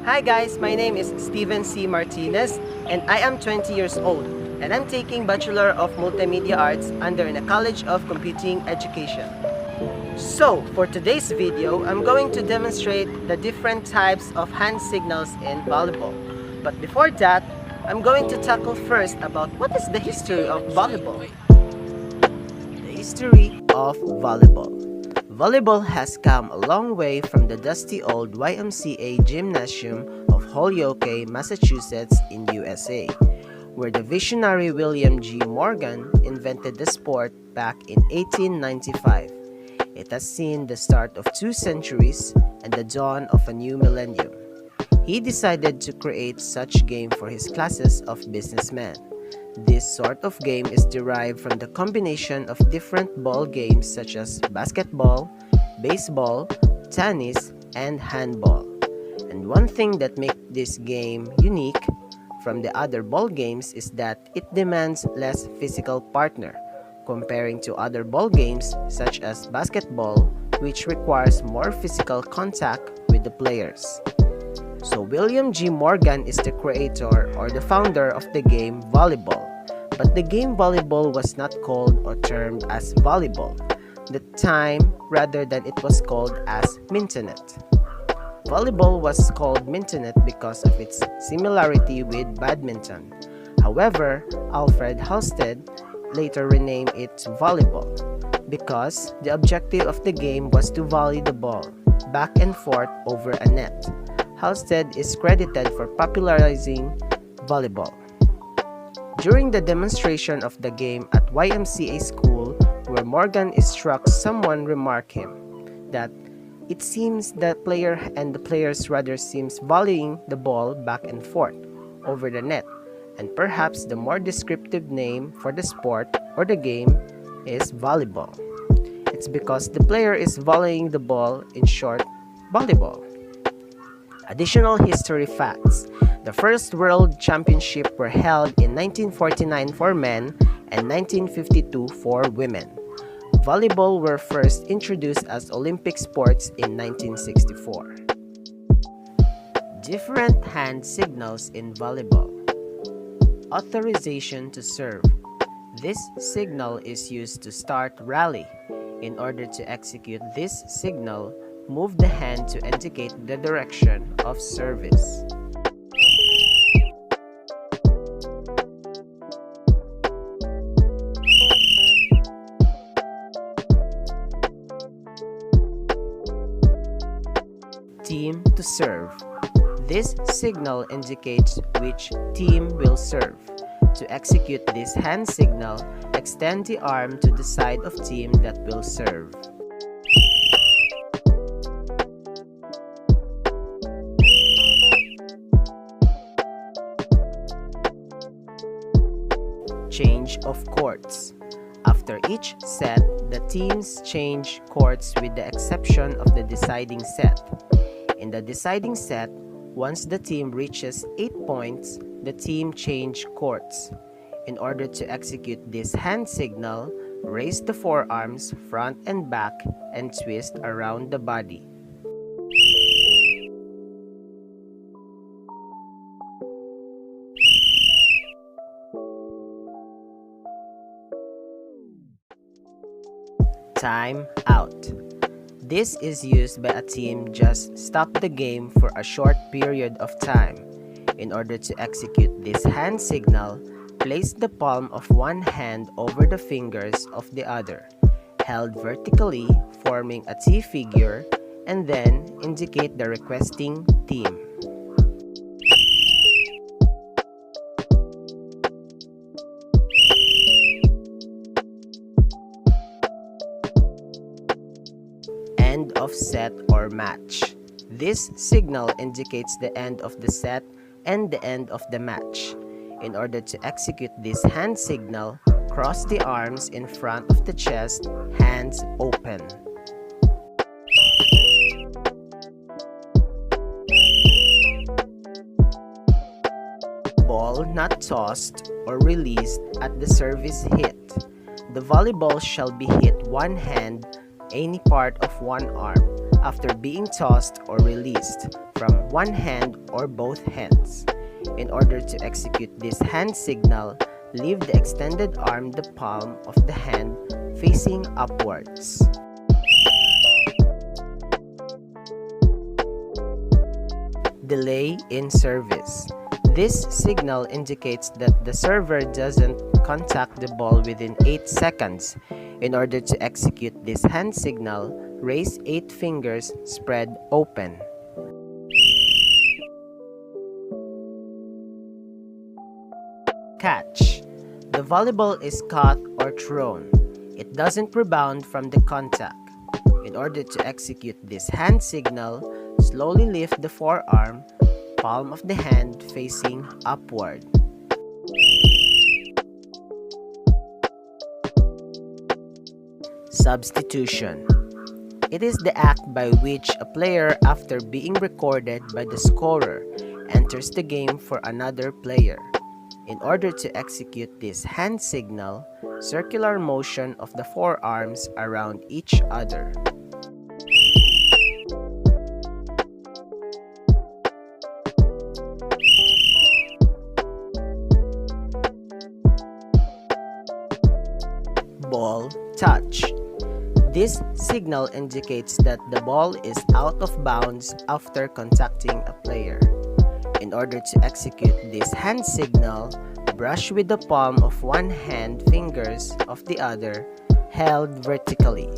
Hi guys, my name is Stheven C. Martinez and I am 20 years old and I'm taking Bachelor of Multimedia Arts under in a College of Computing Education. So, for today's video, I'm going to demonstrate the different types of hand signals in volleyball. But before that, I'm going to tackle first about what is the history of volleyball. The history of volleyball. Volleyball has come a long way from the dusty old YMCA gymnasium of Holyoke, Massachusetts in USA, where the visionary William G. Morgan invented the sport back in 1895. It has seen the start of 2 centuries and the dawn of a new millennium. He decided to create such game for his classes of businessmen. This sort of game is derived from the combination of different ball games such as basketball, baseball, tennis, and handball. And one thing that makes this game unique from the other ball games is that it demands less physical partner, comparing to other ball games such as basketball, which requires more physical contact with the players. So William G. Morgan is the creator or the founder of the game volleyball. But the game volleyball was not called or termed as volleyball the time rather than it was called as mintonette. Volleyball was called mintonette because of its similarity with badminton. However, Alfred Halstead later renamed it to volleyball because the objective of the game was to volley the ball back and forth over a net. Halstead is credited for popularizing volleyball. During the demonstration of the game at YMCA school where Morgan is struck, someone remarked him that it seems the player and the players rather seems volleying the ball back and forth over the net, and perhaps the more descriptive name for the sport or the game is volleyball. It's because the player is volleying the ball, in short, volleyball. Additional history facts. The first World Championship were held in 1949 for men and 1952 for women. Volleyball were first introduced as Olympic sports in 1964. Different hand signals in volleyball. Authorization to serve. This signal is used to start rally. In order to execute this signal, move the hand to indicate the direction of service. Team to serve. This signal indicates which team will serve. To execute this hand signal, extend the arm to the side of team that will serve. Change of courts. After each set, the teams change courts with the exception of the deciding set. In the deciding set, once the team reaches 8 points, the team change courts. In order to execute this hand signal, raise the forearms front and back and twist around the body. Time out. This is used by a team just stop the game for a short period of time. In order to execute this hand signal, place the palm of one hand over the fingers of the other, held vertically forming a T figure, and then indicate the requesting team. End of set or match. This signal indicates the end of the set and the end of the match. In order to execute this hand signal, cross the arms in front of the chest, hands open. Ball not tossed or released at the service hit. The volleyball shall be hit one hand, any part of one arm, after being tossed or released from one hand or both hands. In order to execute this hand signal, leave the extended arm the palm of the hand facing upwards. Delay in service. This signal indicates that the server doesn't contact the ball within 8 seconds. In order to execute this hand signal, raise 8 fingers spread open. Catch. The volleyball is caught or thrown. It doesn't rebound from the contact. In order to execute this hand signal, slowly lift the forearm, palm of the hand facing upward. Substitution. It is the act by which a player, after being recorded by the scorer, enters the game for another player. In order to execute this hand signal, circular motion of the forearms around each other. Ball touch. This signal indicates that the ball is out of bounds after contacting a player. In order to execute this hand signal, brush with the palm of one hand fingers of the other held vertically.